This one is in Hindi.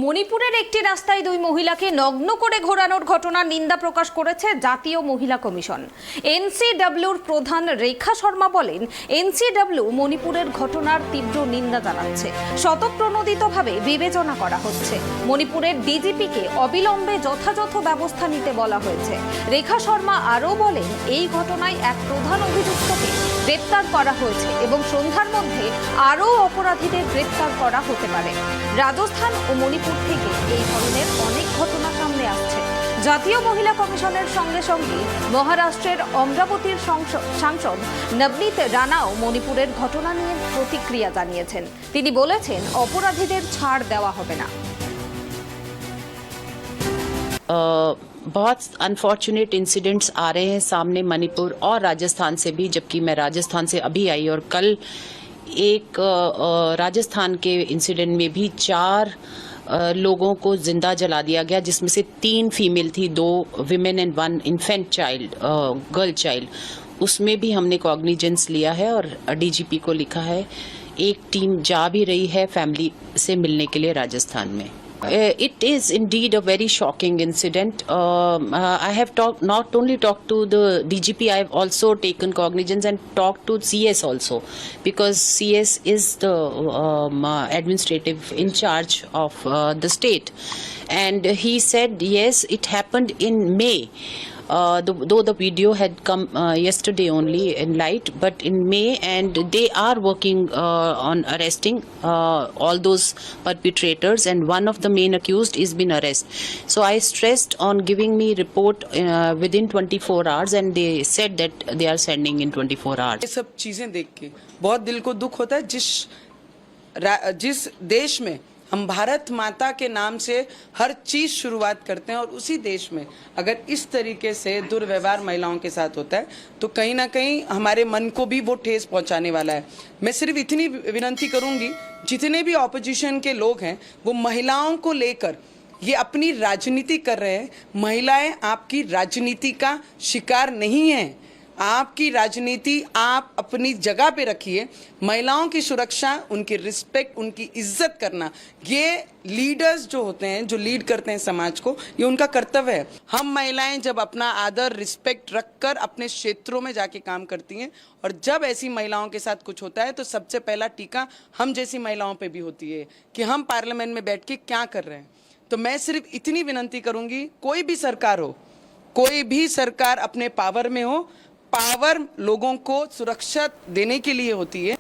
মণিপুরের একটি রাস্তায় দুই মহিলাকে নগ্ন করে ঘোরানোর ঘটনার নিন্দা প্রকাশ করেছে জাতীয় মহিলা কমিশন। এনসিডব্লিউর প্রধান রেখা শর্মা বলেন, এনসিডব্লিউ মণিপুরের ঘটনার তীব্র নিন্দা জানাচ্ছে, স্বতঃপ্রণোদিতভাবে বিবেচনা করা হচ্ছে। মণিপুরের ডিজিপিকে অবিলম্বে যথাযথ ব্যবস্থা নিতে বলা হয়েছে। রেখা শর্মা আরও বলেন, এই ঘটনায় এক প্রধান অভিযুক্তকে গ্রেপ্তার করা হয়েছে এবং সন্ধ্যার মধ্যে আরও অপরাধীদের গ্রেপ্তার করা হতে পারে। রাজস্থান ও মণিপুর থেকে এই ধরনের অনেক ঘটনা সামনে আসছে। জাতীয় মহিলা কমিশনের সঙ্গে সঙ্গে মহারাষ্ট্রের অমরাবতীর সাংসদ নবনীত রানাও মণিপুরের ঘটনা নিয়ে প্রতিক্রিয়া জানিয়েছেন। তিনি বলেছেন, অপরাধীদের ছাড় দেওয়া হবে না। बहुत अनफॉर्चुनेट इंसिडेंट्स आ रहे हैं सामने मणिपुर और राजस्थान से भी, जबकि मैं राजस्थान से अभी आई और कल एक राजस्थान के इंसिडेंट में भी 4 लोगों को जिंदा जला दिया गया, जिसमें से 3 फीमेल थी, 2 women and 1 infant child, girl child. उसमें भी हमने कॉग्निजेंस लिया है और डीजीपी को लिखा है। एक टीम जा भी रही है फैमिली से मिलने के लिए राजस्थान में। It is indeed a very shocking incident. I have not only talked to the DGP, I have also taken cognizance and talked to CS also, because CS is the administrative in charge of the state, and he said yes, it happened in May. Though the video had come yesterday only in light, but in May, and they are working on arresting all those perpetrators, and one of the main accused is been arrested. So I stressed on giving me report within 24 hours, and they said that they are sending in 24 hours. ये सब चीजें देख के बहुत दिल को दुख होता है। जिस देश में हम भारत माता के नाम से हर चीज शुरुआत करते हैं, और उसी देश में अगर इस तरीके से दुर्व्यवहार महिलाओं के साथ होता है, तो कहीं ना कहीं हमारे मन को भी वो ठेस पहुंचाने वाला है। मैं सिर्फ इतनी विनती करूंगी, जितने भी ऑपोजिशन के लोग हैं वो महिलाओं को लेकर ये अपनी राजनीति कर रहे हैं। महिलाएं आपकी राजनीति का शिकार नहीं हैं। आपकी राजनीति आप अपनी जगह पे रखिए। महिलाओं की सुरक्षा, उनकी रिस्पेक्ट, उनकी इज्जत करना, ये लीडर्स जो होते हैं, जो लीड करते हैं समाज को, ये उनका कर्तव्य है। हम महिलाएं जब अपना आदर, रिस्पेक्ट रखकर अपने क्षेत्रों में जाके काम करती हैं, और जब ऐसी महिलाओं के साथ कुछ होता है, तो सबसे पहला टीका हम जैसी महिलाओं पे भी होती है कि हम पार्लियामेंट में बैठ के क्या कर रहे हैं। तो मैं सिर्फ इतनी विनती करूंगी, कोई भी सरकार हो, कोई भी सरकार अपने पावर में हो, पावर लोगों को सुरक्षा देने के लिए होती है।